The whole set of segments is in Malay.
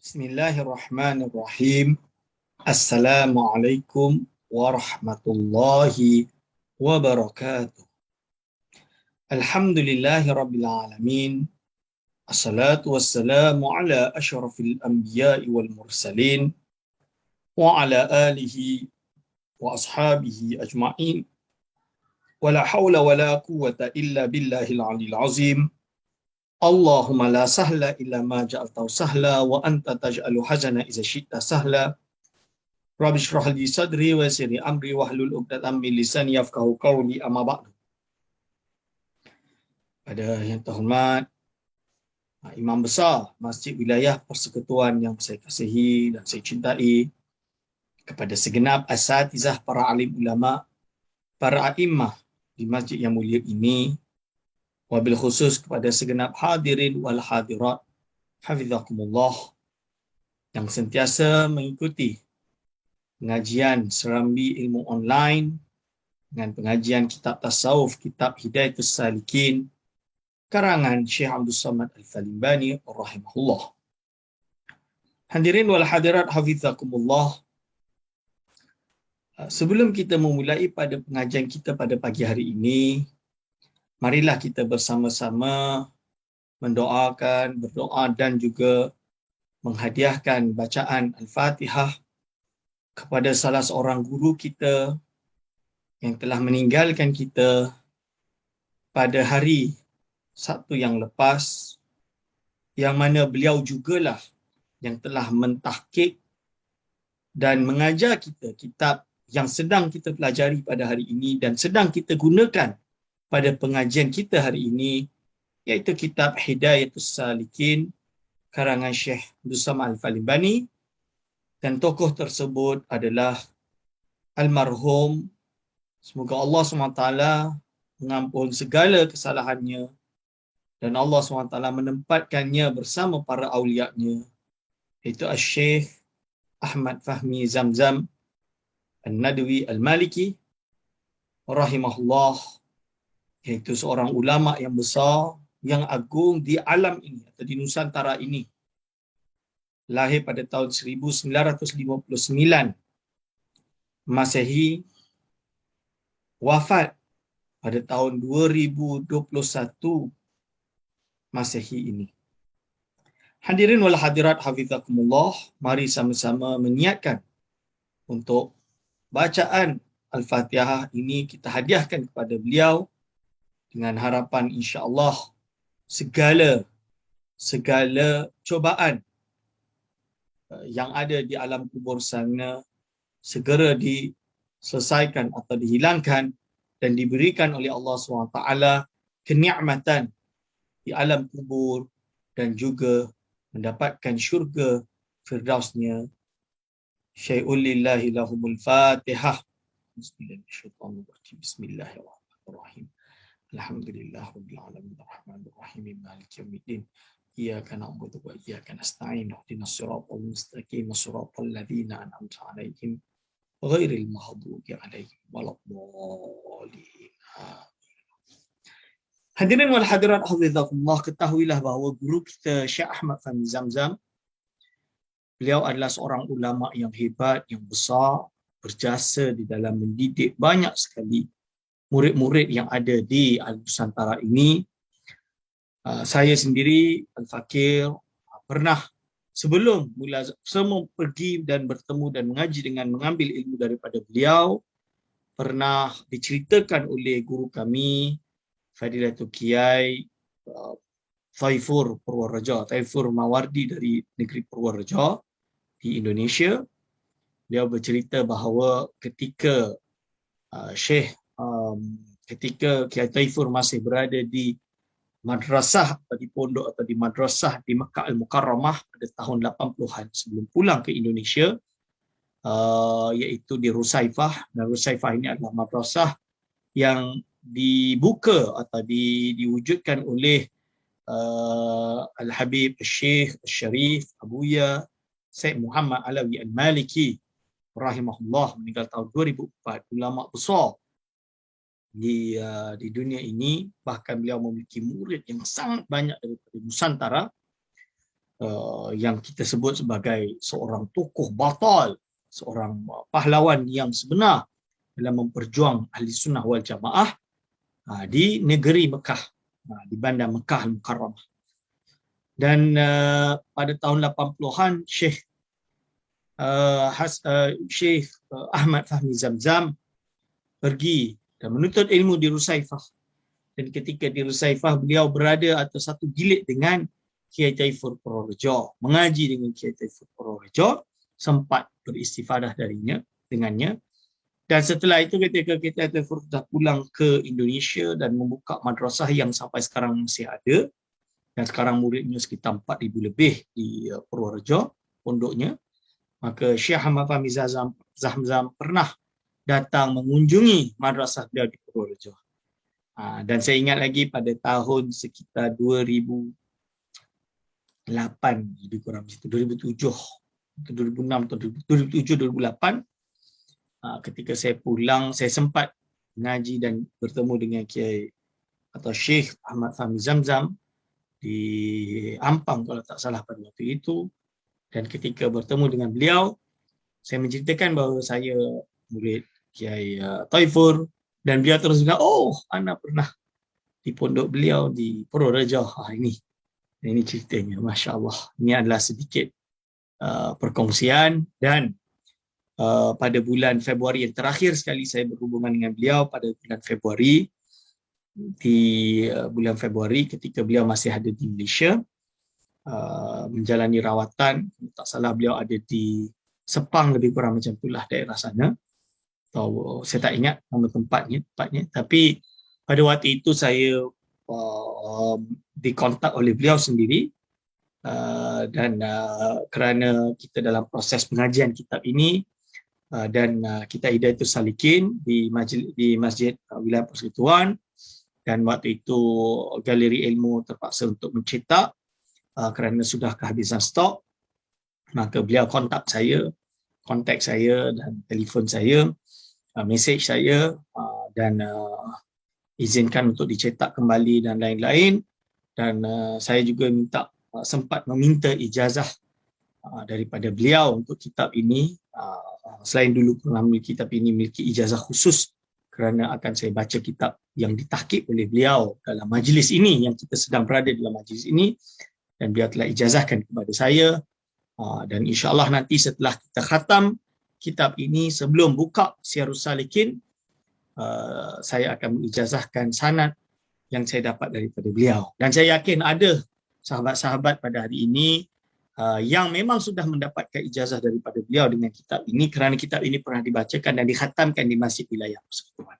Bismillahirrahmanirrahim. Assalamualaikum warahmatullahi wabarakatuh. Alhamdulillahi rabbil alamin. Assalatu wassalamu ala asyrafil anbiya'i wal mursalin wa ala alihi wa ashabihi ajma'in. Wala hawla wala quwwata illa billahil aliyil azim. Allahumma la sahla illa ma ja'altahu sahla wa anta taj'alu hazana idza syi'ta sahla. Rabbi shrah li sadri wa yassir li amri wahlul 'uqdatam min lisani yafqahu qawli, amma ba'du. Pada yang terhormat Imam Besar Masjid Wilayah Persekutuan yang saya kasihi dan saya cintai, kepada segenap asatizah, para alim ulama, para a'immah di masjid yang mulia ini, wabil khusus kepada segenap hadirin wal hadirat hafizakumullah yang sentiasa mengikuti pengajian Serambi Ilmu Online dengan pengajian kitab tasawuf, kitab Hidayatus Salikin karangan Syekh Abdul Samad Al-Falimbani rahimahullah. Hadirin wal hadirat hafizakumullah, sebelum kita memulai pada pengajian kita pada pagi hari ini, marilah kita bersama-sama mendoakan, berdoa dan juga menghadiahkan bacaan Al-Fatihah kepada salah seorang guru kita yang telah meninggalkan kita pada hari Sabtu yang lepas, yang mana beliau jugalah yang telah mentahqiq dan mengajar kita kitab yang sedang kita pelajari pada hari ini dan sedang kita gunakan pada pengajian kita hari ini, iaitu kitab Hidayatus Salikin karangan Syekh Abdul Samad Al-Falimbani, dan tokoh tersebut adalah almarhum, semoga Allah SWT mengampun segala kesalahannya dan Allah SWT menempatkannya bersama para awliya-Nya, iaitu Syekh Ahmad Fahmi Zamzam An-Nadwi Al-Maliki rahimahullah, iaitu seorang ulama yang besar, yang agung di alam ini atau di Nusantara ini. Lahir pada tahun 1959 Masehi, wafat pada tahun 2021 Masehi ini. Hadirin wal hadirat hafizakumullah, mari sama-sama meniatkan untuk bacaan Al-Fatihah ini kita hadiahkan kepada beliau dengan harapan insya-Allah segala cobaan yang ada di alam kubur sana segera diselesaikan atau dihilangkan dan diberikan oleh Allah SWT kenikmatan di alam kubur dan juga mendapatkan syurga firdausnya. Syai'ul lillahi lahumul fatihah. Bismillahirrahmanirrahim. Bismillahirrahmanirrahim. Alhamdulillah rabbil alamin arrahmanir rahim maliki yaumiddin. Iyyaka na'budu wa iyyaka nasta'in. Ihdinas siratal mustaqim, siratal ladzina an'amta 'alaihim ghairil maghdubi 'alaihim waladdallin. Hadirin wal hadirat hafizakumullah, ketahuilah bahawa guru kita Syekh Ahmad Fahmi Zamzam, beliau adalah seorang ulama yang hebat, yang besar, berjasa di dalam mendidik banyak sekali murid-murid yang ada di Nusantara ini. Saya sendiri, Al-Fakir, pernah sebelum semua pergi dan bertemu dan mengaji dengan mengambil ilmu daripada beliau, pernah diceritakan oleh guru kami, Fadilatul Kiai Thaifur Purworejo, Thaifur Mawardi dari negeri Purworejo di Indonesia. Beliau bercerita bahawa ketika ketika Kiai Thaifur masih berada di madrasah atau di pondok atau di madrasah di Makkah Al-Mukarramah pada tahun 80-an sebelum pulang ke Indonesia, iaitu di Rusaifah. Dan Rusaifah ini adalah madrasah yang dibuka atau diwujudkan oleh Al-Habib Syekh Al-Syarif Abuya Syed Muhammad Alawi Al-Maliki rahimahullah, meninggal tahun 2004. Ulama besar di dunia ini, bahkan beliau memiliki murid yang sangat banyak daripada Nusantara. yang kita sebut sebagai seorang tokoh batal, seorang pahlawan yang sebenar dalam memperjuang ahli sunnah wal jamaah di negeri Mekah, di bandar Mekah Al-Mukarramah. Dan pada tahun 80-an Syekh Ahmad Fahmi Zamzam pergi dan menuntut ilmu di Rusaifah. Dan ketika di Rusaifah, beliau berada atau satu bilik dengan Kiai Taifur Purworejo, mengaji dengan Kiai Taifur Purworejo, sempat beristifadah dengannya. Dan setelah itu ketika Kiai Taifur dah pulang ke Indonesia dan membuka madrasah yang sampai sekarang masih ada, dan sekarang muridnya sekitar 4,000 lebih di Purworejo, pondoknya, maka Syekh Ahmad Fahmi Zamzam pernah datang mengunjungi madrasah beliau di Purworejo. Dan saya ingat lagi pada tahun sekitar 2008, lebih kurang situ, 2007, 2006, 2007, 2008, ketika saya pulang, saya sempat mengaji dan bertemu dengan Kiai atau Syekh Ahmad Fahmi Zamzam di Ampang kalau tak salah pada waktu itu. Dan ketika bertemu dengan beliau, saya menceritakan bahawa saya murid Kiai Taifur, dan beliau terus bilang, oh, Ana pernah di pondok beliau di Purworejo. Ini ceritanya, Masya Allah. Ini adalah sedikit perkongsian. Dan pada bulan Februari yang terakhir sekali saya berhubungan dengan beliau pada bulan Februari, bulan Februari ketika beliau masih ada di Malaysia, menjalani rawatan. Tak salah beliau ada di Sepang, lebih kurang macam itulah daerah sana. Atau saya tak ingat nama tempatnya. Tapi pada waktu itu saya dikontak oleh beliau sendiri, dan kerana kita dalam proses pengajian kitab ini, dan kita Hidayatul Salikin di Masjid Wilayah Persekutuan, dan waktu itu Galeri Ilmu terpaksa untuk mencetak kerana sudah kehabisan stok, maka beliau kontak saya dan telefon saya, mesej saya, dan izinkan untuk dicetak kembali dan lain-lain. Dan saya juga sempat meminta ijazah daripada beliau untuk kitab ini. Selain dulu pernah memiliki, kitab ini memiliki ijazah khusus kerana akan saya baca kitab yang ditahqiq oleh beliau dalam majlis ini, yang kita sedang berada dalam majlis ini, dan beliau telah ijazahkan kepada saya. Dan insya-Allah nanti setelah kita khatam kitab ini, sebelum buka Syiarus Salikin, saya akan mengijazahkan sanad yang saya dapat daripada beliau. Dan saya yakin ada sahabat-sahabat pada hari ini yang memang sudah mendapatkan ijazah daripada beliau dengan kitab ini, kerana kitab ini pernah dibacakan dan dikhatamkan di Masjid Wilayah Persekutuan.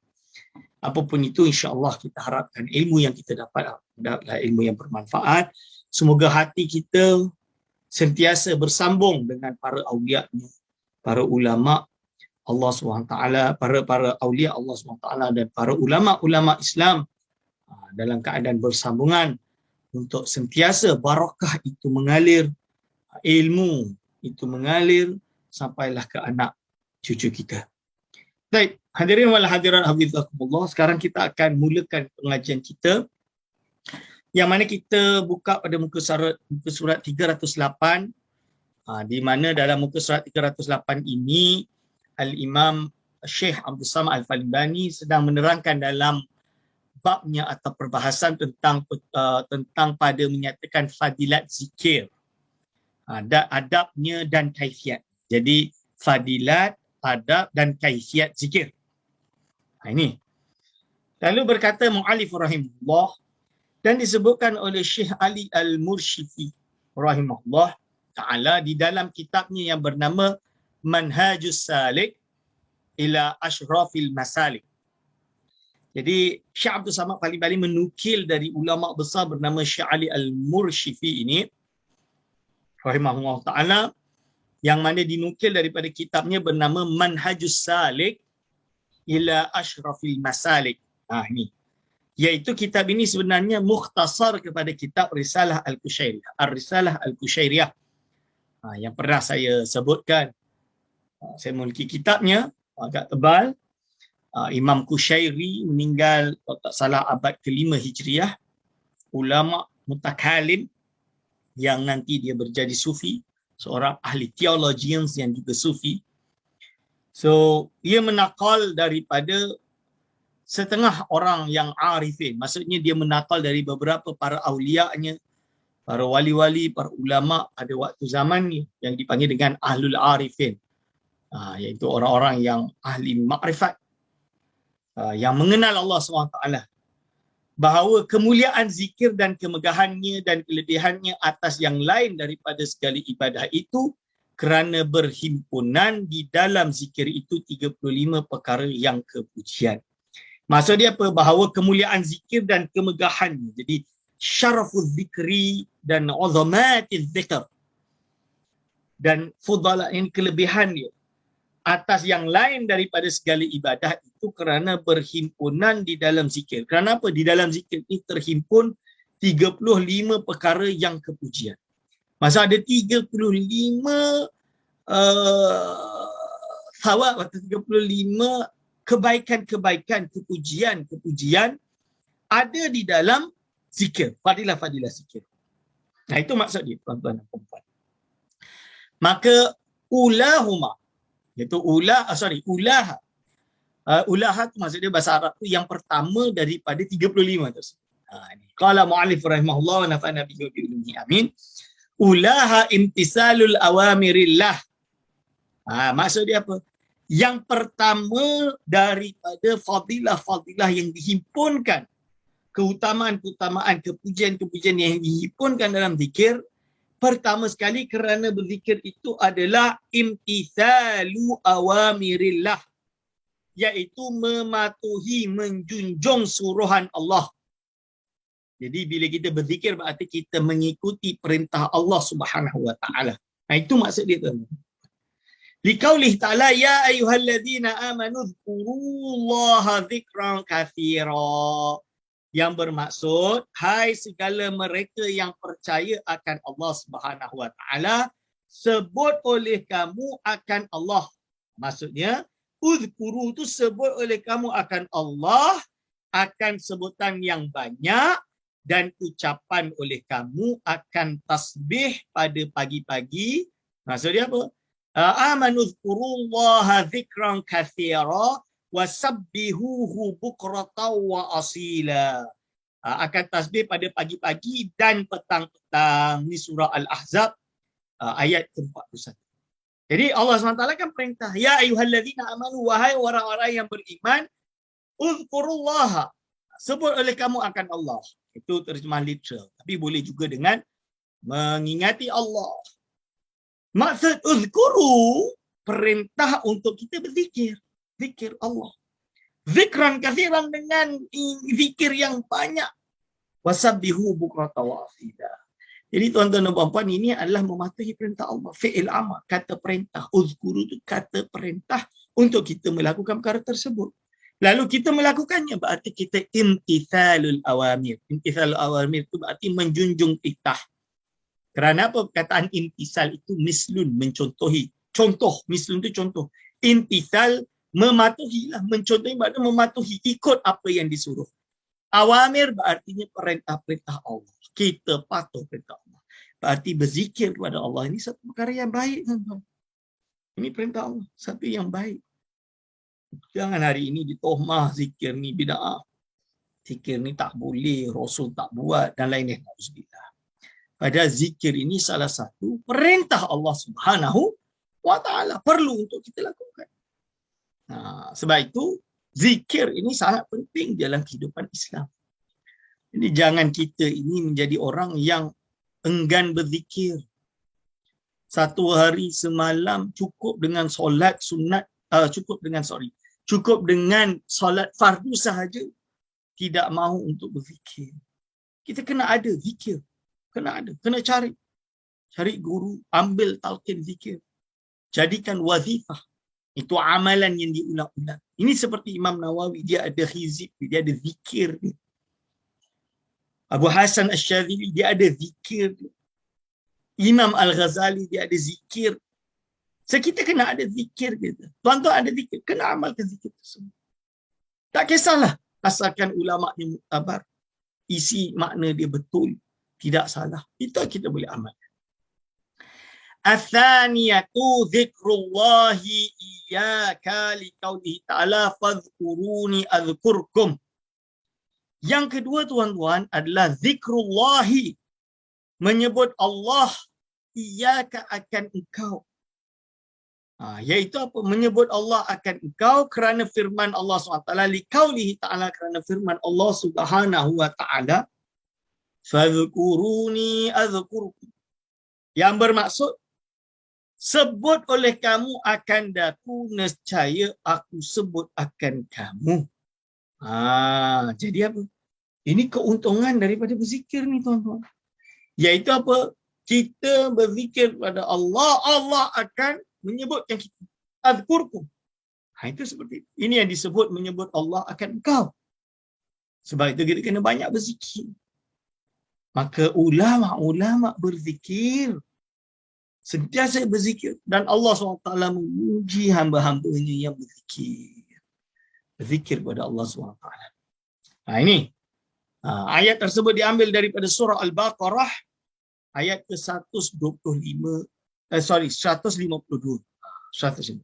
Apapun itu, insya-Allah kita harapkan ilmu yang kita dapat adalah ilmu yang bermanfaat. Semoga hati kita sentiasa bersambung dengan para awliya-Nya, para ulama Allah SWT, para awliya Allah SWT dan para ulama-ulama Islam dalam keadaan bersambungan, untuk sentiasa barakah itu mengalir, ilmu itu mengalir sampailah ke anak cucu kita. Baik, hadirin wal hadirat hafizakumullah, sekarang kita akan mulakan pengajian kita, yang mana kita buka pada muka surat 308, di mana dalam muka surat 308 ini Al-Imam Syekh Abdul Samad Al-Falibani sedang menerangkan dalam babnya atau perbahasan tentang pada menyatakan fadilat zikir, adabnya dan kaifiat. Jadi fadilat, adab dan kaifiat zikir. Ini. Lalu berkata mu'allif rahimahullah, dan disebutkan oleh Syekh Ali Al-Murshifi rahimahullah ta'ala di dalam kitabnya yang bernama Manhajus Salik ila Ashrafil Masalik. Jadi Syekh Abdul Samad Al-Falibani menukil dari ulama besar bernama Syekh Ali Al-Murshifi ini rahimahullah ta'ala, yang mana dinukil daripada kitabnya bernama Manhajus Salik ila Ashrafil Masalik. Ini. Iaitu kitab ini sebenarnya mukhtasar kepada kitab Risalah Al-Kushairiyah. Ar-Risalah Al-Kushairiyah. Yang pernah saya sebutkan. Saya memiliki kitabnya, agak tebal. Imam Kushairi meninggal, kalau tak salah, abad ke-5 Hijriah. Ulama mutakalim, yang nanti dia berjadi sufi, seorang ahli theologians yang juga sufi. So, ia menakal daripada setengah orang yang arifin. Maksudnya dia menakal dari beberapa para awliya-nya, para wali-wali, para ulama pada waktu zaman ni yang dipanggil dengan ahlul arifin. Iaitu orang-orang yang ahli makrifat, yang mengenal Allah SWT. Bahawa kemuliaan zikir dan kemegahannya dan kelebihannya atas yang lain daripada segala ibadah itu kerana berhimpunan di dalam zikir itu 35 perkara yang kepujian. Maksud dia apa? Bahawa kemuliaan zikir dan kemegahannya. Jadi syarafuz zikri dan azamatiz zikr dan fudala, ini kelebihan dia atas yang lain daripada segala ibadah itu kerana berhimpunan di dalam zikir. Kerana apa? Di dalam zikir ini terhimpun 35 perkara yang kepujian. Masa ada 35 thawab atau 35 kebaikan-kebaikan, kepujian-kepujian ada di dalam zikir, fadilah-fadilah zikir. Nah, itu maksud dia, tuan-tuan dan puan-puan. Maka ulahuma, iaitu ulaha. Ulaha tu maksud dia bahasa Arab tu yang pertama daripada 35 tu. Qala mu'allif rahimahullah wa nafa'ana bihi wa bi ulumihi amin. Ulaha imtisalul awamirillah. Maksud dia apa? Yang pertama daripada fadilah-fadilah yang dihimpunkan, keutamaan-keutamaan, kepujian-kepujian yang dihimpunkan dalam zikir, pertama sekali kerana berzikir itu adalah imtithalu awamirillah, iaitu mematuhi, menjunjung suruhan Allah. Jadi bila kita berzikir berarti kita mengikuti perintah Allah Subhanahu wa taala. Itu maksud dia tu. Liqaulih ta'ala ya ayyuhalladzina amanu dzkurullaha dzikran katsira. Yang bermaksud hai segala mereka yang percaya akan Allah Subhanahu wa taala, sebut oleh kamu akan Allah. Maksudnya uzkuru tu sebut oleh kamu akan Allah, akan sebutan yang banyak, dan ucapan oleh kamu akan tasbih pada pagi-pagi. Maksud dia apa? Amanu dzkurullaha dzikran katsira wasabbihuhu bukratan wa asila. Akan tasbih pada pagi-pagi dan petang-petang. Ini surah Al-Ahzab ayat ke-41. Jadi Allah SWT kan perintah, ya ayyuhalladzina amanu, wahai orang-orang yang beriman, uzkurullaha, sebut oleh kamu akan Allah. Itu terjemahan literal. Tapi boleh juga dengan mengingati Allah. Maksud uzkuru, perintah untuk kita berzikir. Zikir Allah. Zikran kathiran, dengan zikir yang banyak. Wasabbihu bukrata wa asila. Jadi tuan-tuan dan puan-puan, ini adalah mematuhi perintah Allah. Fi'il amar, kata perintah. Uzkuru itu kata perintah untuk kita melakukan perkara tersebut. Lalu kita melakukannya berarti kita imtithalul awamir. Imtithalul awamir itu berarti menjunjung titah. Kerana apa? Perkataan imtisal itu mislun, mencontohi. Contoh, mislun itu contoh. Imtithal, mematuhilah, mencontohi berarti mematuhi, ikut apa yang disuruh. Awamir berartinya perintah-perintah Allah. Kita patuh perintah Allah. Berarti berzikir kepada Allah ini satu perkara yang baik. Ini perintah Allah, satu yang baik. Jangan hari ini ditohmah zikir ni bid'ah. Zikir ni tak boleh, Rasul tak buat dan lain-lain. Padahal zikir ini salah satu perintah Allah Subhanahu wa taala, perlu untuk kita lakukan. Sebab itu zikir ini sangat penting dalam kehidupan Islam. Jadi jangan kita ini menjadi orang yang enggan berzikir. Satu hari semalam cukup dengan solat sunat, cukup dengan solat fardu sahaja, tidak mahu untuk berzikir. Kita kena ada zikir. Kena cari guru, ambil talqin zikir. Jadikan wazifah. Itu amalan yang diulang-ulang. Ini seperti Imam Nawawi, dia ada hizib, dia ada zikir. Abu Hasan Asy-Syadzili, dia ada zikir. Imam Al-Ghazali, dia ada zikir. So, kita kena ada zikir kita. Tuan-tuan ada zikir, kena amalkan zikir tersebut. Tak kisahlah, asalkan ulama' ni muktabar, isi makna dia betul, Tidak salah. Itu kita boleh amal. Athaniyatu dzikrullahi iyyaka liqaulihi ta'ala fadhkuruni adzkurkum. Yang kedua tuan-tuan adalah zikrullahi, menyebut Allah iyyaka akan engkau. Iaitu apa? Menyebut Allah akan engkau kerana firman Allah SWT, liqaulihi ta'ala, kerana firman Allah Subhanahu wa ta'ala, fadhkuruni adzkurkum. Yang bermaksud, sebut oleh kamu akan daku, nescaya aku sebut akan kamu. Jadi apa? Ini keuntungan daripada berzikir ni tuan-tuan. Iaitu apa? Kita berzikir kepada Allah, Allah akan menyebutkan kita. Adzkurkum. Itu seperti itu. Ini yang disebut menyebut Allah akan engkau. Sebab itu kita kena banyak berzikir. Maka ulama-ulama berzikir. Sentiasa berzikir. Dan Allah SWT memuji hamba-hambanya yang berzikir. Berzikir kepada Allah SWT. Ini. Ayat tersebut diambil daripada surah Al-Baqarah. Ayat ke-152. 152. 152.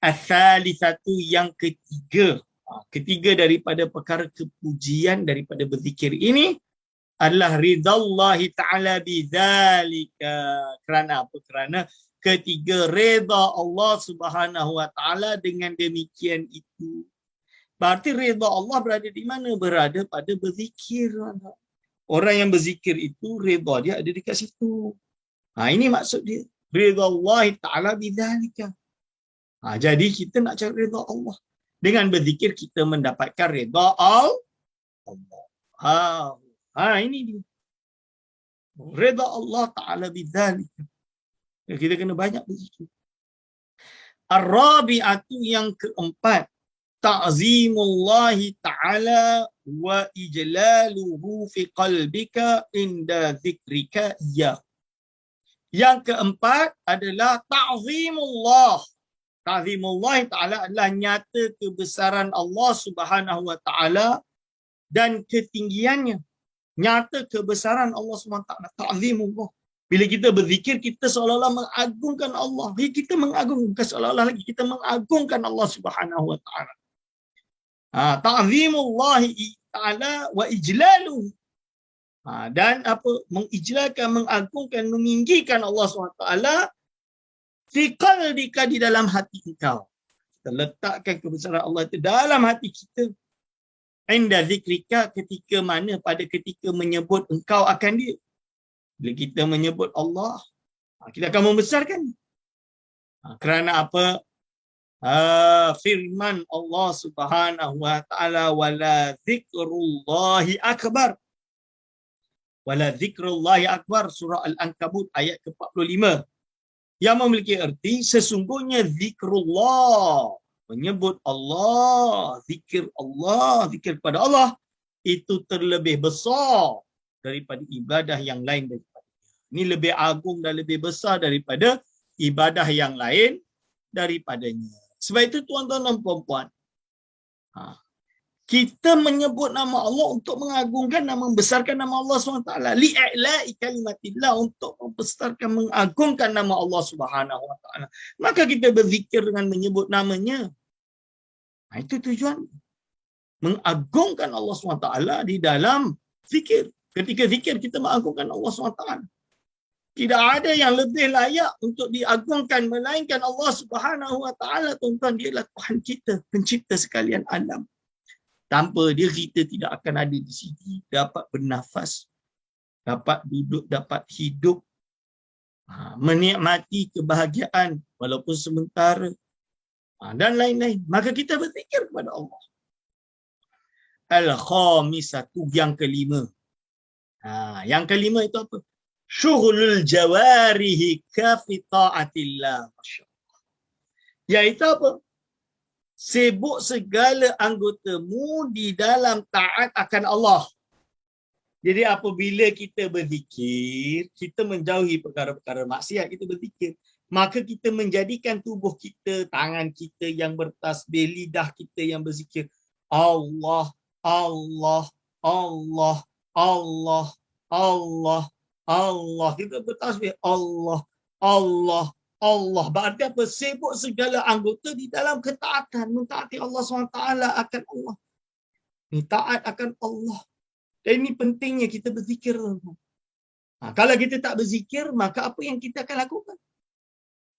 Al-thalithatu, yang ketiga. Ketiga daripada perkara kepujian daripada berzikir ini adalah ridallahi ta'ala bidzalika. Kerana apa? Kerana ketiga, reda Allah Subhanahu wa ta'ala dengan demikian itu. Berarti reda Allah berada di mana? Berada pada berzikir. Orang yang berzikir itu, reda dia ada dekat situ. Ini maksud dia. Reda Allah ta'ala bidzalika. Jadi kita nak cari reda Allah. Dengan berzikir kita mendapatkan reda Allah. Ini dia. Reda Allah ta'ala bidzalika. Kita kena banyak berzikir. Ar-rabi'atu, yang keempat, ta'zimullahi ta'ala wa ijlaluhu fi qalbika inda zikrika ya. Yang keempat adalah ta'zimullah. Ta'zimullah ta'ala adalah nyata kebesaran Allah Subhanahu wa ta'ala dan ketinggiannya. Nyata kebesaran Allah Subhanahu wa ta'ala. Ta'zimullah. Bila kita berzikir, kita seolah-olah mengagungkan Allah. Kita mengagungkan, seolah-olah lagi kita mengagungkan Allah Subhanahu wa ta'ala. Ta'zimullahi ta'ala wa ijlaluhu. Dan apa? Mengijlalkan, mengagungkan, meninggikan Allah SWT fi qalbika, di dalam hati engkau. Kita letakkan kebesaran Allah itu dalam hati kita. Inda zikrika, ketika mana? Pada ketika menyebut engkau akan dia. Bila kita menyebut Allah, kita akan membesarkan. Kerana apa? Firman Allah Subhanahu wa ta'ala, wala zikrullahi akbar. Wala zikrullahi akbar, surah Al-Ankabut ayat ke-45. Yang memiliki erti, sesungguhnya zikrullah, menyebut Allah, zikir kepada Allah, itu terlebih besar daripada ibadah yang lain daripada. Ini lebih agung dan lebih besar daripada ibadah yang lain daripadanya. Sebab itu tuan-tuan dan puan-puan, kita menyebut nama Allah untuk mengagungkan dan membesarkan nama Allah SWT. Li'i'la'i kalimatillah, untuk membesarkan, mengagungkan nama Allah Subhanahu wa ta'ala. Maka kita berzikir dengan menyebut namanya. Itu tujuan. Mengagungkan Allah SWT di dalam zikir. Ketika zikir kita mengagungkan Allah SWT. Tidak ada yang lebih layak untuk diagungkan melainkan Allah Subhanahu wa ta'ala. Tuan-tuan, dia adalah Tuhan kita, pencipta sekalian alam. Tanpa dia, kita tidak akan ada di sini, dapat bernafas, dapat duduk, dapat hidup, menikmati kebahagiaan walaupun sementara, dan lain-lain. Maka kita berzikir kepada Allah. Al-khamisatu, yang kelima. Yang kelima itu apa? Syughulul jawarihi kafi ta'atillah. Masya-Allah. Iaitu apa? Sibuk segala anggotamu di dalam taat akan Allah. Jadi apabila kita berzikir, kita menjauhi perkara-perkara maksiat, kita berzikir. Maka kita menjadikan tubuh kita, tangan kita yang bertasbih, lidah kita yang berzikir. Allah, Allah, Allah, Allah. Allah, Allah. Kita bertasbih Allah, Allah, Allah. Berarti apa? Sibuk segala anggota di dalam ketaatan. Mentaati Allah SWT akan Allah. Ni taat akan Allah. Dan ini pentingnya kita berzikir. Kalau kita tak berzikir, maka apa yang kita akan lakukan?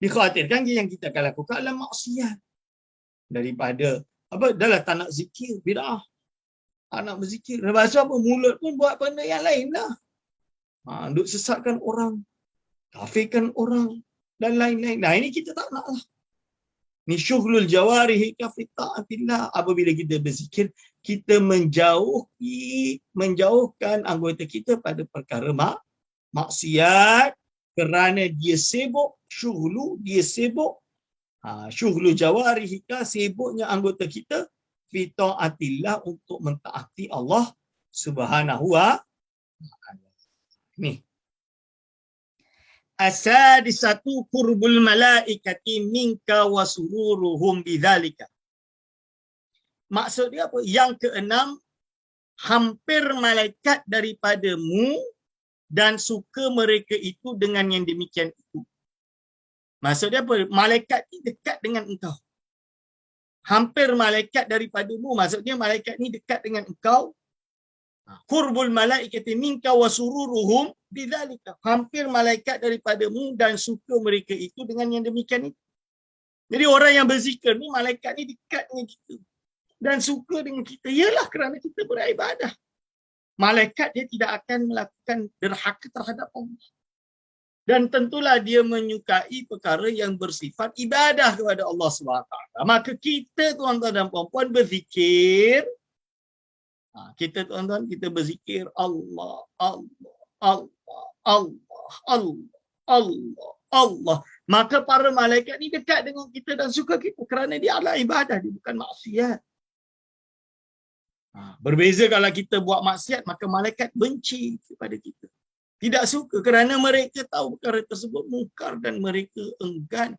Dikhawatirkan yang kita akan lakukan adalah maksiat. Daripada, dah lah tak nak zikir, bid'ah. Tak nak berzikir. Lepas apa? Mulut pun buat benda yang lain lah. Duk sesatkan orang, kafirkan orang, dan lain-lain. Nah, ini kita tak nak lah. Ni syughlul jawarihi kafi ta'atillah. Apabila kita berzikir, kita menjauhkan anggota kita pada perkara maksiat kerana dia sibuk, dia sibuk. Syughlu jawarihi ka, sibuknya anggota kita fi ta'atillah, untuk mentaati Allah Subhanahu wa ta'ala. Ni. Asadisatu qurbul malaikati minka wa sururuhum bidzalika. Maksud dia apa? Yang keenam, hampir malaikat daripadamu dan suka mereka itu dengan yang demikian itu. Maksud dia apa? Malaikat ni dekat dengan engkau. Hampir malaikat daripadamu, maksudnya malaikat ni dekat dengan engkau. Qurbul malaikati minka wa sururuhum bidzalika. Hampir malaikat daripadamu dan suka mereka itu dengan yang demikian itu. Jadi orang yang berzikir ni, malaikat ni dekat dengan kita dan suka dengan kita. Ialah kerana kita beribadah. Malaikat dia tidak akan melakukan derhaka terhadap Allah. Dan tentulah dia menyukai perkara yang bersifat ibadah kepada Allah SWT. Maka kita, tuan-tuan dan puan-puan, berzikir. Kita, tuan-tuan, kita berzikir Allah, Allah, Allah, Allah, Allah, Allah, Allah. Maka para malaikat ni dekat dengan kita dan suka kita kerana dia adalah ibadah, dia bukan maksiat. Berbeza kalau kita buat maksiat, maka malaikat benci kepada kita. Tidak suka kerana mereka tahu perkara tersebut mungkar dan mereka enggan.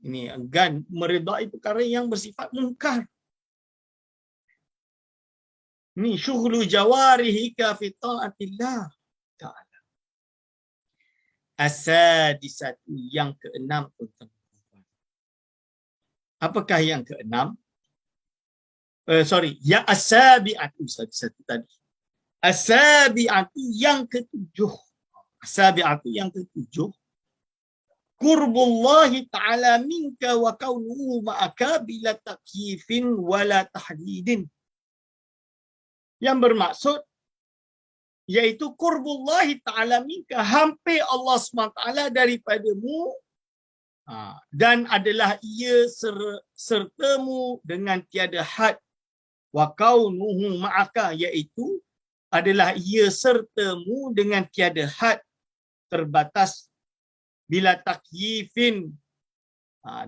Ini enggan meredai perkara yang bersifat mungkar. Ni syughlu jawarihi ka fi ta'atillah ta'ala. Asadisatu, yang keenam. Apakah yang keenam? Ya asabi'atu, satu tadi. Asabi'atu, yang ketujuh. Asabi'atu, yang ketujuh. Qurbullahi ta'ala minka wa kaunuhu ma'aka bila takyifin wala tahdidin. Yang bermaksud iaitu qurbullahi ta'ala minka, hampir Allah SWT daripadamu, dan adalah ia sertamu dengan tiada had. Wa kaunuhu ma'aka, iaitu adalah ia sertamu dengan tiada had, terbatas, bila takyifin,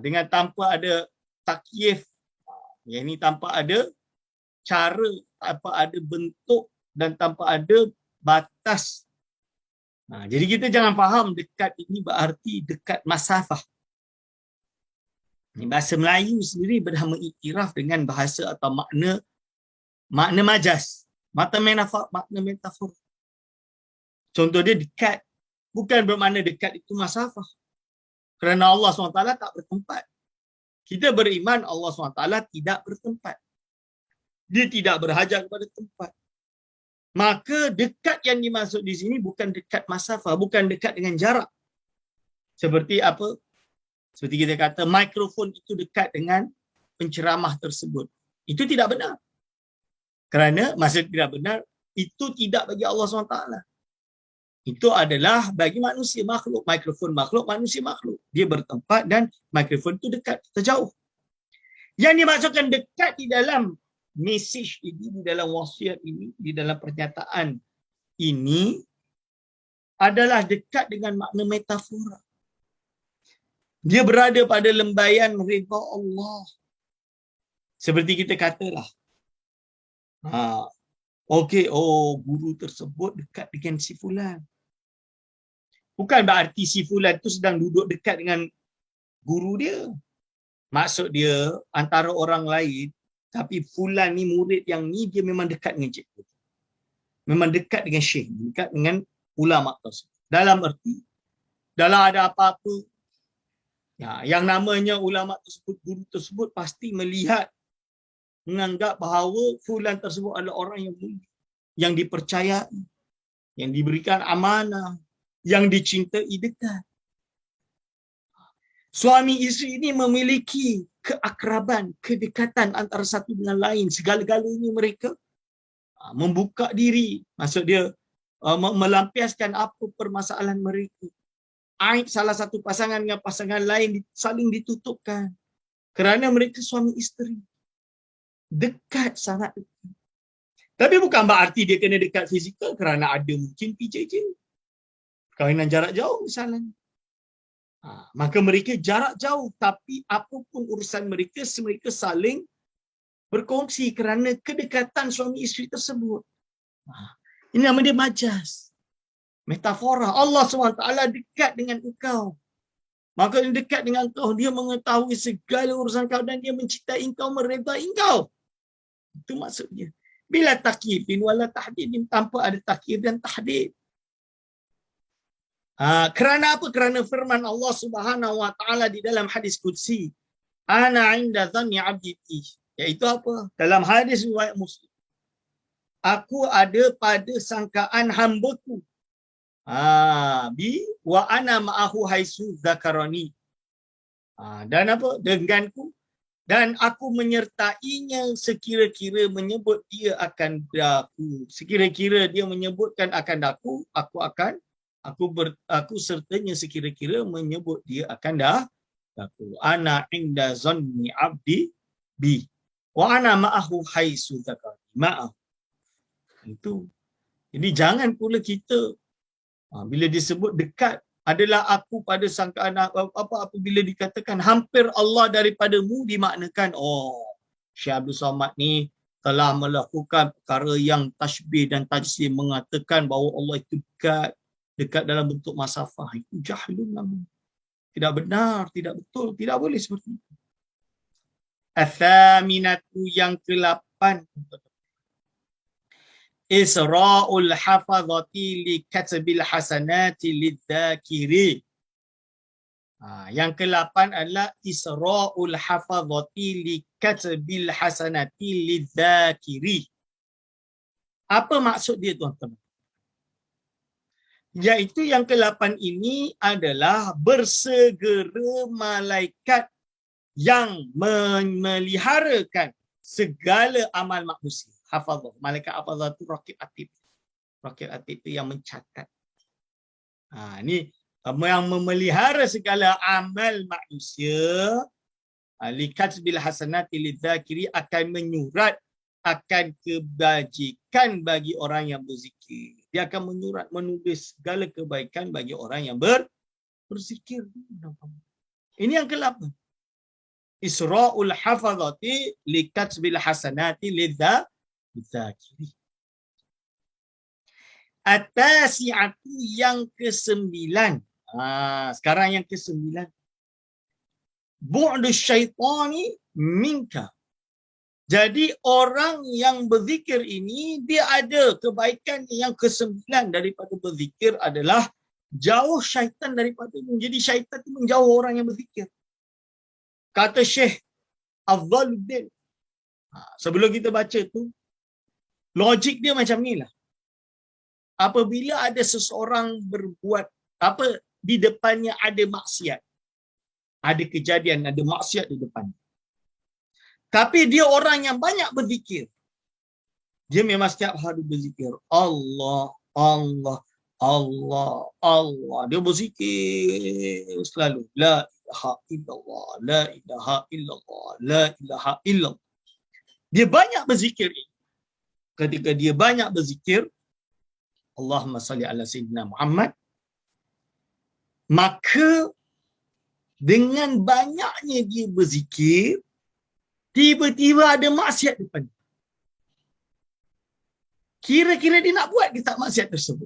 dengan tanpa ada takyif, yang ini tanpa ada cara, tanpa ada bentuk dan tanpa ada batas. Jadi kita jangan faham dekat ini berarti dekat masafah. Bahasa Melayu sendiri bernama iktiraf dengan bahasa atau makna majas, makna metafor. Contoh dia dekat, bukan bermakna dekat itu masafah. Kerana Allah SWT tak bertempat. Kita beriman Allah SWT tidak bertempat. Dia tidak berhajat kepada tempat. Maka dekat yang dimaksud di sini bukan dekat masafah, bukan dekat dengan jarak. Seperti apa? Seperti kita kata mikrofon itu dekat dengan penceramah tersebut. Itu tidak benar. Kerana maksud tidak benar, itu tidak bagi Allah SWT. Itu adalah bagi manusia makhluk. Mikrofon makhluk, manusia makhluk. Dia bertempat dan mikrofon itu dekat, terjauh. Yang dimaksudkan dekat di dalam mesej ini, di dalam wasiat ini, di dalam pernyataan ini adalah dekat dengan makna metafora. Dia berada pada lembaian redha Allah. Seperti kita katalah, okey, guru tersebut dekat dengan si fulan. Bukan berarti si fulan tu sedang duduk dekat dengan guru dia. Maksud dia antara orang lain, tapi fulan ni murid yang ni dia memang dekat dengan cikgu. memang dekat dengan syekh, dekat dengan ulama tersebut. Dalam erti, dalam ada apa-apa, ya, yang namanya ulama tersebut, guru tersebut pasti melihat, menganggap bahawa fulan tersebut adalah orang yang mulia, yang dipercayai, yang diberikan amanah, yang dicintai dekat. Suami isteri ini memiliki keakraban, kedekatan antara satu dengan lain. Segala-galanya mereka membuka diri. Maksud dia melampiaskan apa permasalahan mereka. Aib salah satu pasangan dengan pasangan lain saling ditutupkan. Kerana mereka suami isteri. Dekat, sangat dekat. Tapi bukan berarti dia kena dekat fizikal kerana ada mungkin PJJ. Perkahwinan jarak jauh misalnya. Maka mereka jarak jauh, tapi apapun urusan mereka, mereka saling berkongsi kerana kedekatan suami isteri tersebut. Ini nama dia majaz. Metafora. Allah SWT dekat dengan engkau. Maka dia dekat dengan engkau, dia mengetahui segala urusan kau dan dia mencintai engkau, meredai engkau. Itu maksudnya. Bila takyifin wala tahdidin, tanpa ada takyif dan tahdid. Kerana apa? Kerana firman Allah Subhanahu wa taala di dalam hadis qudsi, ana 'inda dhanni 'abdi bi, iaitu apa? Dalam hadis riwayat Muslim, aku ada pada sangkaan hamba-Ku. Bi wa ana ma'ahu haisu zakarani. Dan apa? Denganku, dan aku menyertainya sekira-kira menyebut dia akan daku. Sekira-kira dia menyebutkan akan daku, aku sertanya sekira-kira menyebut dia akan daku. Ana inda zanni abdi bi wa ana ma'ahu haisu zakarani. Ma'ah. Itu. Jadi jangan pula kita bila disebut dekat adalah aku pada sangkaan apabila dikatakan hampir Allah daripadamu, dimaknakan Syekh Abdul Somad ni telah melakukan perkara yang tashbih dan tajsim, mengatakan bahawa Allah itu dekat dalam bentuk masafah. Itu jahilun namanya. Tidak benar, tidak betul, tidak boleh seperti itu. Athaminatu, yang ke-8, Isra'ul hafazati li katbil hasanati lidzakiri. Yang ke-8 adalah Isra'ul hafazati li katbil hasanati lidzakiri. Apa maksud dia, tuan-tuan? Iaitu yang ke-8 ini adalah bersegera malaikat yang memeliharakan segala amal manusia. Hafazah. Malaikat hafazah itu raqib atid. Raqib atid itu yang mencatat. Ini yang memelihara segala amal manusia. Likatbil hasanati lidzakiri, akan menyurat akan kebajikan bagi orang yang berzikir. Dia akan menyurat, menulis segala kebaikan bagi orang yang berzikir. Ini yang ke-8. Isra'ul hafazati likatbil hasanati lidzakiri. At-tasi'atu, yang ke-9. Sekarang yang ke-9. Bu'du syaitani minka. Jadi orang yang berzikir ini, dia ada kebaikan yang ke-9 daripada berzikir adalah jauh syaitan daripadanya. Jadi syaitan itu menjauh orang yang berzikir. Kata Syekh Afdaluddin, sebelum kita baca tu, logik dia macam ni lah. Apabila ada seseorang berbuat di depannya ada maksiat, ada kejadian, ada maksiat di depannya, tapi dia orang yang banyak berzikir, dia memang setiap hari berzikir Allah, Allah, Allah, Allah. Dia berzikir selalu la ilaha illallah, la ilaha illallah, la ilaha illallah. Dia banyak berzikir. Ketika dia banyak berzikir, Allahumma salli ala sayyidina Muhammad, maka dengan banyaknya dia berzikir, tiba-tiba ada maksiat depan. Kira-kira dia nak buat ke tak maksiat tersebut?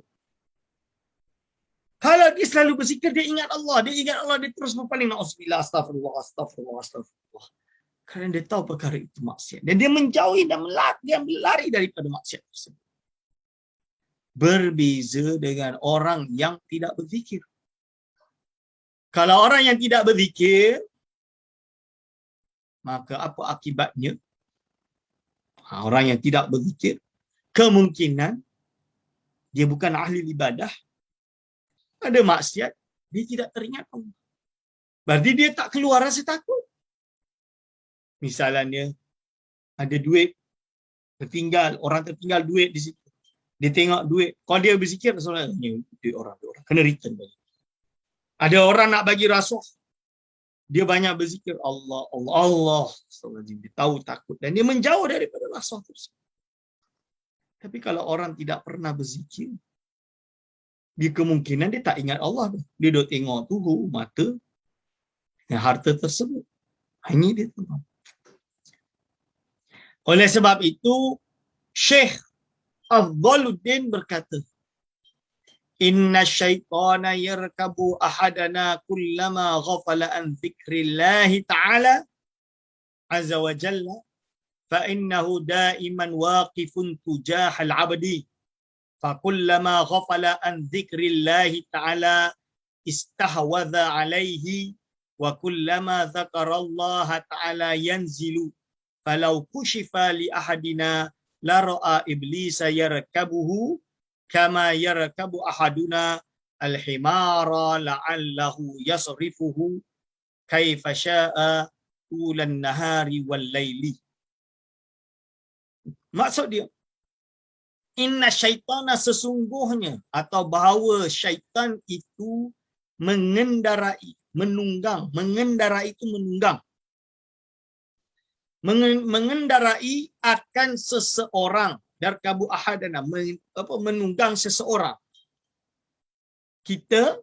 Kalau dia selalu berzikir, dia ingat Allah, dia terus berpaling, na'udzubillah, astagfirullah, astagfirullah, astagfirullah. Kerana dia tahu perkara itu maksiat. Dan dia menjauhi dan berlari daripada maksiat tersebut. berbeza dengan orang yang tidak berzikir. Kalau orang yang tidak berzikir, maka apa akibatnya? Orang yang tidak berzikir, kemungkinan dia bukan ahli ibadah, ada maksiat, dia tidak teringat Allah. Berarti dia tak keluar rasa takut. Misalnya, ada duit tertinggal, orang tertinggal duit di situ. Dia tengok duit. Kalau dia berzikir, soalnya duit orang, kena return balik. Ada orang nak bagi rasuah, dia banyak berzikir Allah, Allah, Allah. Dia tahu takut dan dia menjauh daripada rasuah tersebut. Tapi kalau orang tidak pernah berzikir, dia kemungkinan dia tak ingat Allah. Dia duk tengok tuhu, mata, dan harta tersebut. Ini dia tuh. Oleh sebab itu, Syekh Afdaluddin berkata, Inna syaitana yarkabu ahadana kullama ghafala an dzikrillahi ta'ala azza wa jalla fa innahu daiman waqifun tujahal abdi fa kullama ghafala an dzikrillahi ta'ala istahwadha alaihi wa kullama dzakarallaha ta'ala yanzilu falau kushifa li ahadina la ra'a iblisa yarkabuhu kama yarkabu ahaduna al-himara la'allahu yasrifuhu kaifa sya'a tulan nahari wal laili. Maksud dia, inna syaitana sesungguhnya atau bahawa syaitan itu mengendarai, menunggang, mengendarai itu menunggang. Mengendarai akan seseorang, darkabu ahadana, menunggang seseorang. Kita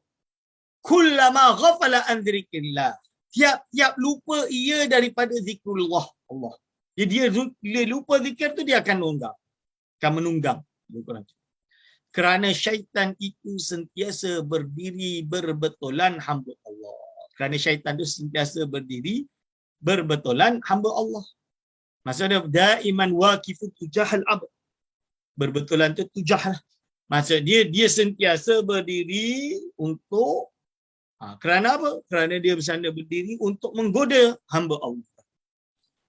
kullama ghafala an dzikrillah, tiap-tiap lupa ia daripada zikrullah Allah. Jadi dia lupa zikir tu, dia akan menunggang. Kerana syaitan itu sentiasa berdiri berbetulan hamba Allah. Kerana syaitan itu sentiasa berdiri berbetulan hamba Allah. Maksudnya daiman waqifu tujahal abd. Berbetulan tu tujah. Maksud dia sentiasa berdiri untuk kerana apa? Kerana dia bersanda berdiri untuk menggoda hamba Allah.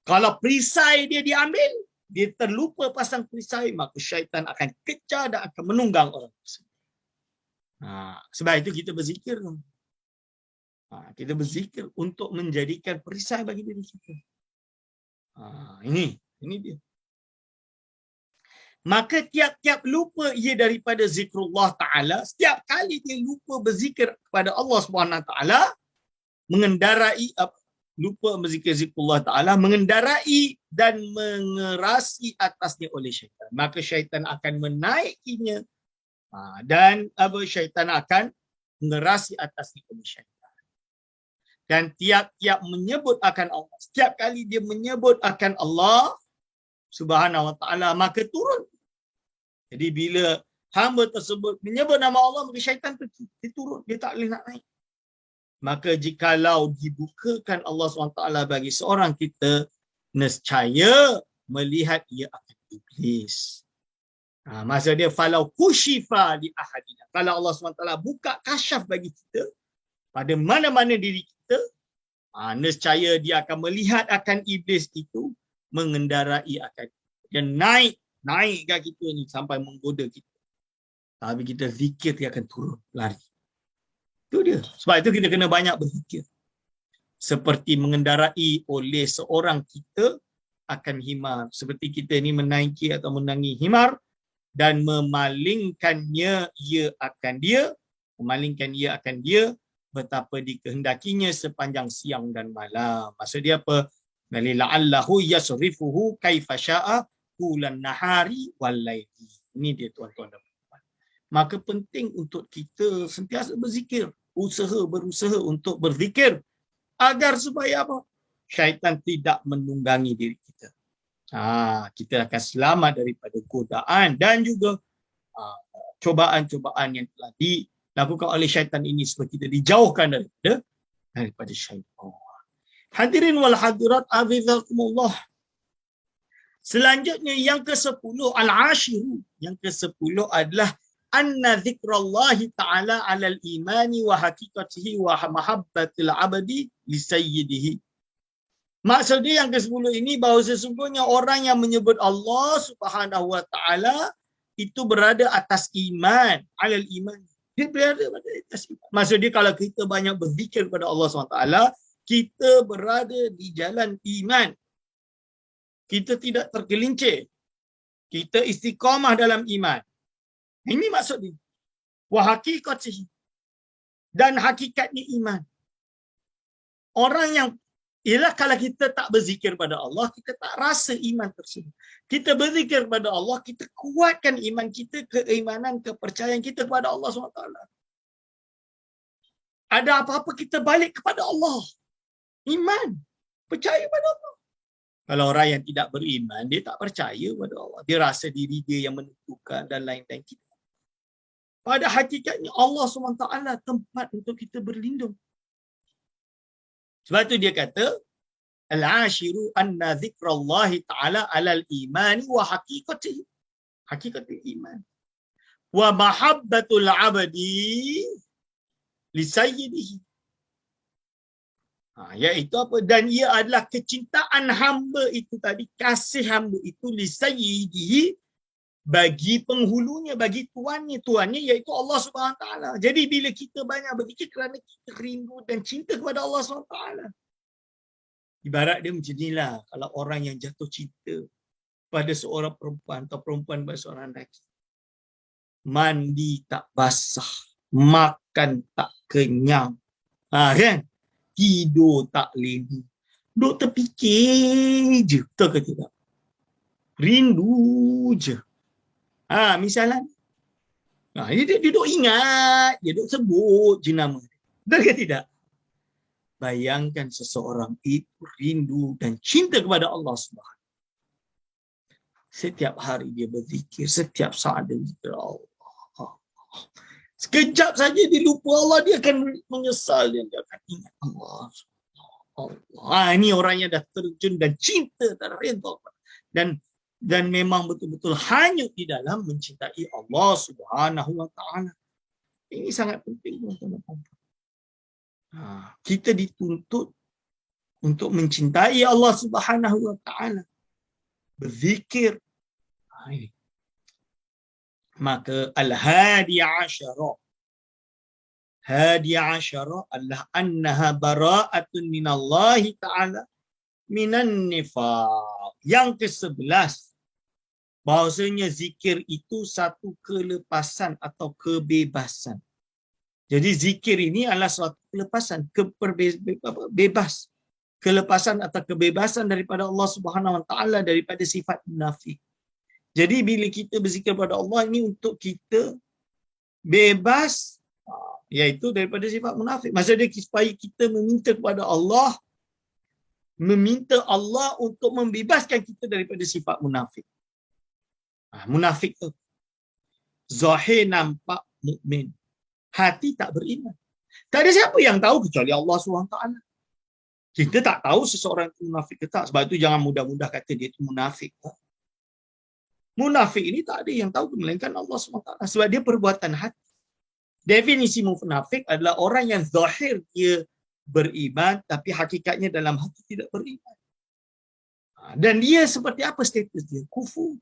Kalau perisai dia diambil, dia terlupa pasang perisai, maka syaitan akan kejar dan akan menunggang orang tersebut. Sebab itu kita berzikir. Kita berzikir untuk menjadikan perisai bagi diri kita. Ini dia. Maka tiap-tiap lupa ia daripada zikrullah Ta'ala, setiap kali dia lupa berzikir kepada Allah SWT, mengendarai, lupa berzikir zikrullah Ta'ala, mengendarai dan mengerasi atasnya oleh syaitan. Maka syaitan akan menaikinya dan syaitan akan mengerasi atasnya oleh syaitan. Dan tiap-tiap menyebut akan Allah, setiap kali dia menyebut akan Allah Subhanahu wa ta'ala, maka turun. Jadi bila hamba tersebut menyebut nama Allah, maka syaitan tu dia turun, dia tak boleh nak naik. Maka jikalau dibukakan Allah SWT bagi seorang kita, nescaya melihat ia akan iblis. Maksud dia falau kushifa li ahadina. Kalau Allah SWT buka kasyaf bagi kita pada mana-mana diri kita, nescaya dia akan melihat akan iblis itu mengendarai akan dia naik kat kita ni sampai menggoda kita. Tapi kita zikir, dia akan turun, lari. Itu dia. Sebab itu kita kena banyak berzikir. Seperti mengendarai oleh seorang kita akan himar. Seperti kita ni menaiki atau menangi himar dan memalingkannya ia akan dia, betapa dikehendakinya sepanjang siang dan malam. Maksud dia apa? La'allahu yasrifuhu kaifa sya'a tulan nahari wal laili. Ini dia tuan-tuan dan puan. Maka penting untuk kita sentiasa berzikir, berusaha untuk berzikir agar supaya apa? Syaitan tidak menunggangi diri kita. Kita akan selamat daripada godaan dan juga cobaan-cobaan yang telah dilakukan oleh syaitan ini supaya kita dijauhkan daripada syaitan. Hadirin wal hadirat azizakumullah. Selanjutnya yang ke-10 al-ashiru. Yang ke-10 adalah anna dzikrallahi ta'ala 'alal imani wa haqiqatihi wa mahabbatil 'abdi li sayyidihi. Maksud dia yang ke-10 ini bahawa sesungguhnya orang yang menyebut Allah Subhanahu wa taala itu berada atas iman, 'alal iman. Dia berada pada atas iman. Maksud dia kalau kita banyak berzikir kepada Allah SWT, kita berada di jalan iman. Kita tidak tergelincir. Kita istiqamah dalam iman. Ini maksud dia. Wa haqiqatihi. Dan hakikatnya iman. Orang yang, ialah kalau kita tak berzikir pada Allah, kita tak rasa iman tersebut. Kita berzikir kepada Allah, kita kuatkan iman kita, keimanan, kepercayaan kita kepada Allah SWT. Ada apa-apa kita balik kepada Allah. Iman. Percaya pada Allah. Kalau orang yang tidak beriman, dia tak percaya pada Allah. Dia rasa diri dia yang menentukan dan lain-lain kita. Pada hakikatnya Allah SWT tempat untuk kita berlindung. Sebab tu dia kata, al-ashiru anna dzikrallahi ta'ala 'alal imani wa haqiqatihi. Hakikatul iman. Wa mahabbatul 'abdi li sayyidihi. Iaitu apa? Dan ia adalah kecintaan hamba itu tadi, kasih hamba itu li sayyidihi, bagi penghulunya, bagi tuannya iaitu Allah Subhanahu Wa Taala. Jadi bila kita banyak berzikir kerana kita rindu dan cinta kepada Allah Subhanahu Wa Taala. Ibarat dia macam inilah, kalau orang yang jatuh cinta pada seorang perempuan atau perempuan pada seorang lelaki. Mandi tak basah, makan tak kenyang. Kan? Tidur tak lena. Duk terfikir je, betul ke tidak? Rindu je. Misalnya, dia duduk ingat, dia duduk sebut je nama. Betul ke tidak? Bayangkan seseorang itu rindu dan cinta kepada Allah Subhanahu. Setiap hari dia berzikir, setiap saat dia berzikir Allah. Sekejap saja dia lupa Allah, dia akan menyesal, dia akan ingat Allah. Ini orang yang dah terjun dan cinta dan redha dan memang betul-betul hanyut di dalam mencintai Allah Subhanahu Wa Taala. Ini sangat penting, tuan-tuan. Kita dituntut untuk mencintai Allah Subhanahu Wa Taala, berzikir. Maka al-hadi asyara adalah annaha bara'atun minallahi ta'ala minan nifaq. Yang ke-11, bahawasanya zikir itu satu kelepasan atau kebebasan. Jadi zikir ini adalah suatu kelepasan, bebas. Kelepasan atau kebebasan daripada Allah Subhanahu Wa Taala daripada sifat munafik. Jadi bila kita berzikir pada Allah ini untuk kita bebas, iaitu daripada sifat munafik. Maksudnya supaya kita meminta kepada Allah, meminta Allah untuk membebaskan kita daripada sifat munafik. Munafik tu zahir nampak mukmin, hati tak beriman. Tak ada siapa yang tahu kecuali Allah SWT. Kita tak tahu seseorang itu munafik ke tak. Sebab itu jangan mudah-mudah kata dia itu munafik. Munafik ini tak ada yang tahu melainkan Allah SWT. Sebab dia perbuatan hati. Definisi munafik adalah orang yang zahir dia beriman tapi hakikatnya dalam hati tidak beriman. Dan dia seperti apa status dia? Kufur.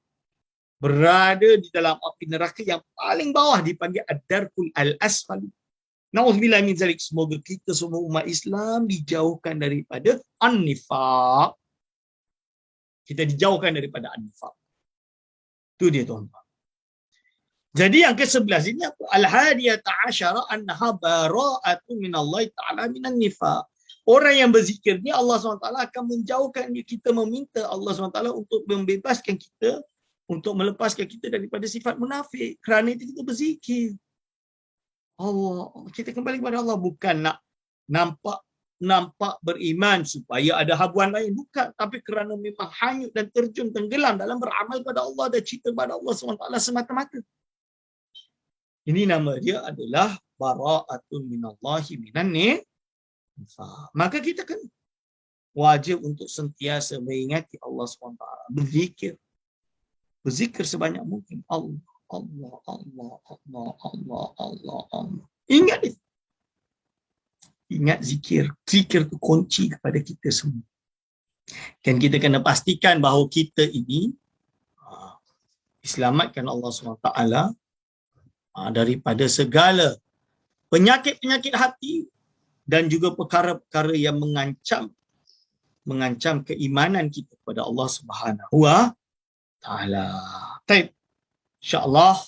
Berada di dalam api neraka yang paling bawah, dipanggil ad-darkul al-asfal. Na'udzubillah min zalik. Semoga kita semua umat Islam dijauhkan daripada an-nifaq. Kita dijauhkan daripada an-nifaq. Itu dia, tuan-tuan. Jadi yang ke-11 ini apa? Al-hadiyata asyara annaha bara'atu minallahi ta'ala minan nifaq. Orang yang berzikir ni Allah SWT akan menjauhkan kita, meminta Allah SWT untuk membebaskan kita, untuk melepaskan kita daripada sifat munafik. Kerana itu kita berzikir. Allah, kita kembali kepada Allah, bukan nak nampak beriman supaya ada habuan lain, bukan, tapi kerana memang hanyut dan terjun tenggelam dalam beramal kepada Allah dan cinta kepada Allah SWT semata-mata. Ini nama dia adalah bara'atun minallahi minan nifaq. Maka kita kan wajib untuk sentiasa mengingati Allah SWT, berzikir sebanyak mungkin Allah. Allah, Allah, Allah, Allah, Allah, Allah. Ingat itu. Ingat zikir. Zikir itu kunci kepada kita semua. Dan kita kena pastikan bahawa kita ini diselamatkan Allah SWT daripada segala penyakit-penyakit hati dan juga perkara-perkara yang mengancam keimanan kita kepada Allah Subhanahu wa taala. Baik. Insya-Allah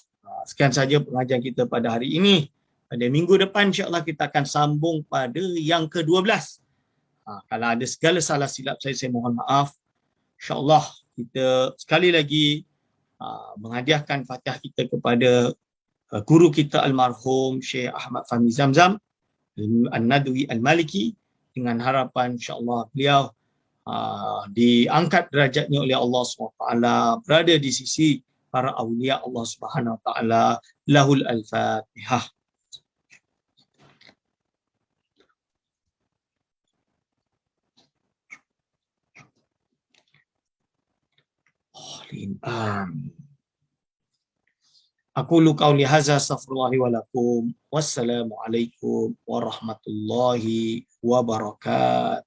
sekian saja pengajian kita pada hari ini. Pada minggu depan insya-Allah kita akan sambung pada yang ke-12. Kalau ada segala salah silap saya mohon maaf. Insya-Allah kita sekali lagi menghadiahkan Fatihah kita kepada guru kita almarhum Syekh Ahmad Fahmi Zamzam An-Nadwi Al-Maliki dengan harapan insya-Allah beliau diangkat derajatnya oleh Allah SWT, berada di sisi para awliya Allah Subhanahu Wa Taala. Lahul Al-Fatihah. Amin. Aqulu qauli hadza astaghfirullahi wa lakum. Wassalamualaikum warahmatullahi wabarakatuh.